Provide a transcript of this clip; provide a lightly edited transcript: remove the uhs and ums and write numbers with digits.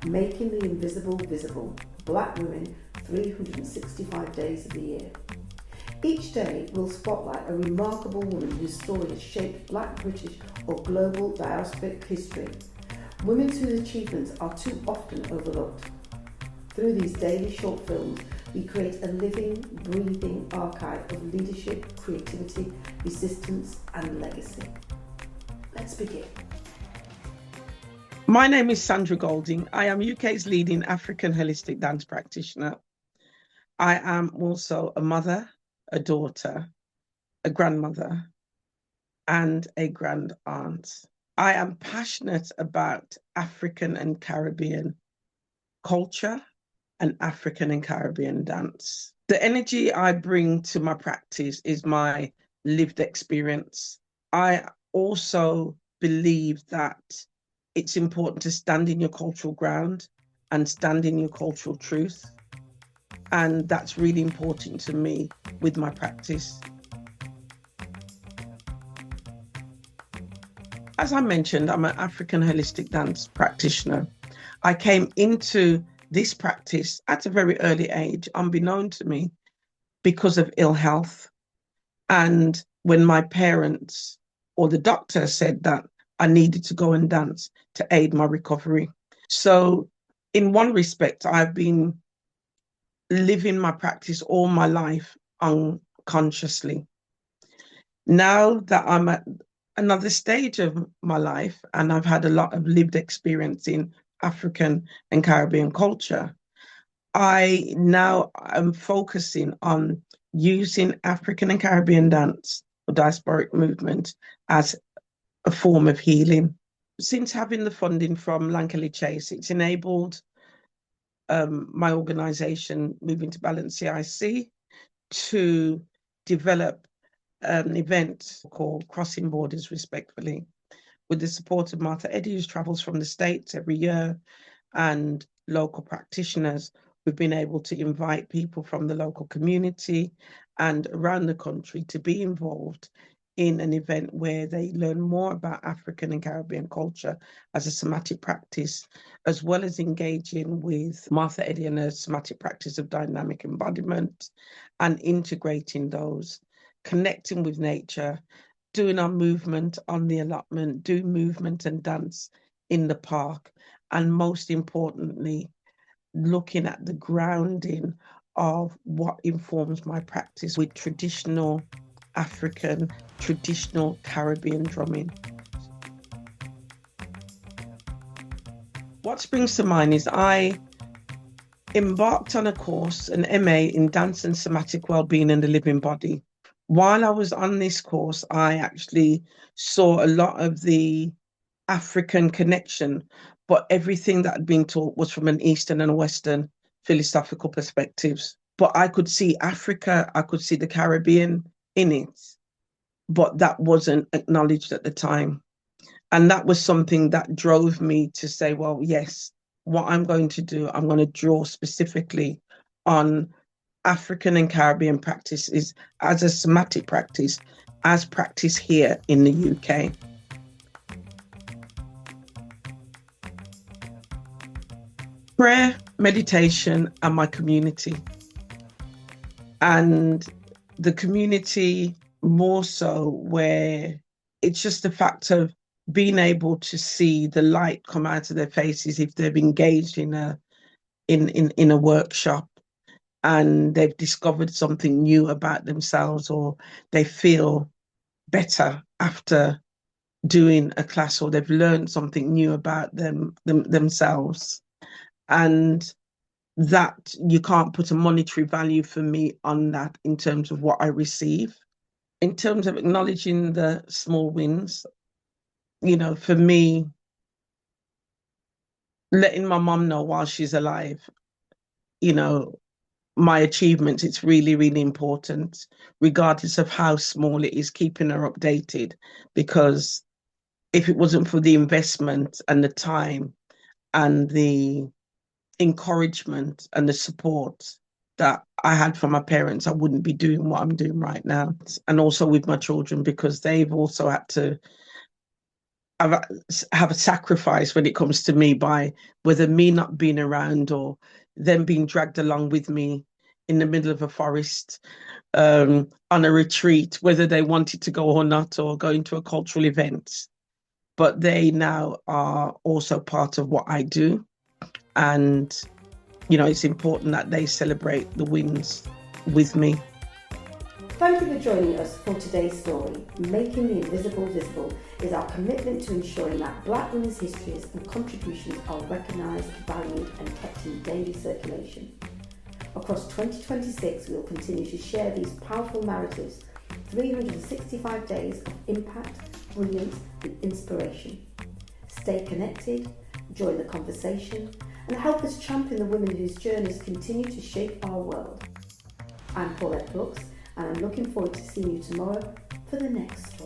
Making the invisible visible, Black women 365 days of the year. Each day will spotlight a remarkable woman whose story has shaped Black, British or global diasporic history. Women whose achievements are too often overlooked. Through these daily short films, we create a living, breathing archive of leadership, creativity, resistance and legacy. Let's begin. My name is Sandra Golding. I am UK's leading African holistic dance practitioner. I am also a mother, a daughter, a grandmother, and a grand aunt. I am passionate about African and Caribbean culture and African and Caribbean dance. The energy I bring to my practice is my lived experience. I also believe that it's important to stand in your cultural ground and stand in your cultural truth. And that's really important to me with my practice. As I mentioned, I'm an African holistic dance practitioner. I came into this practice at a very early age, unbeknown to me, because of ill health. And when my parents or the doctor said that I needed to go and dance to aid my recovery. So in one respect, I've been living my practice all my life unconsciously. Now that I'm at another stage of my life and I've had a lot of lived experience in African and Caribbean culture, I now am focusing on using African and Caribbean dance or diasporic movement as a form of healing. Since having the funding from Lancashire Chase, it's enabled my organisation, Moving to Balance CIC, to develop an event called Crossing Borders Respectfully, with the support of Martha Eddy, who travels from the States every year, and local practitioners. We've been able to invite people from the local community and around the country to be involved in an event where they learn more about African and Caribbean culture as a somatic practice, as well as engaging with Martha Eddy and her somatic practice of dynamic embodiment and integrating those, connecting with nature, doing our movement on the allotment, do movement and dance in the park, and most importantly, looking at the grounding of what informs my practice with traditional African, traditional Caribbean drumming. What springs to mind is I embarked on a course, an MA in Dance and Somatic Wellbeing and the Living Body. While I was on this course, I actually saw a lot of the African connection, but everything that had been taught was from an Eastern and a Western philosophical perspectives. But I could see Africa, I could see the Caribbean in it, but that wasn't acknowledged at the time. And that was something that drove me to say, well, yes, what I'm going to do, I'm going to draw specifically on African and Caribbean practices as a somatic practice, as practice here in the UK. Prayer, meditation, and my community. And the community more so where it's just the fact of being able to see the light come out of their faces if they've engaged in a workshop and they've discovered something new about themselves, or they feel better after doing a class, or they've learned something new about themselves. And that you can't put a monetary value for me on that in terms of what I receive. In terms of acknowledging the small wins, you know, for me, letting my mum know while she's alive, you know, my achievements, it's really, really important, regardless of how small it is, keeping her updated, because if it wasn't for the investment and the time and the encouragement and the support that I had from my parents, I wouldn't be doing what I'm doing right now. And also with my children, because they've also had to have a sacrifice when it comes to me by whether me not being around or them being dragged along with me in the middle of a forest on a retreat, whether they wanted to go or not, or going to a cultural event. But they now are also part of what I do. And, it's important that they celebrate the wins with me. Thank you for joining us for today's story. Making the Invisible Visible is our commitment to ensuring that Black women's histories and contributions are recognised, valued and kept in daily circulation. Across 2026, we will continue to share these powerful narratives, 365 days of impact, brilliance and inspiration. Stay connected, join the conversation and help us champion the women whose journeys continue to shape our world. I'm Paulette Brooks and I'm looking forward to seeing you tomorrow for the next story.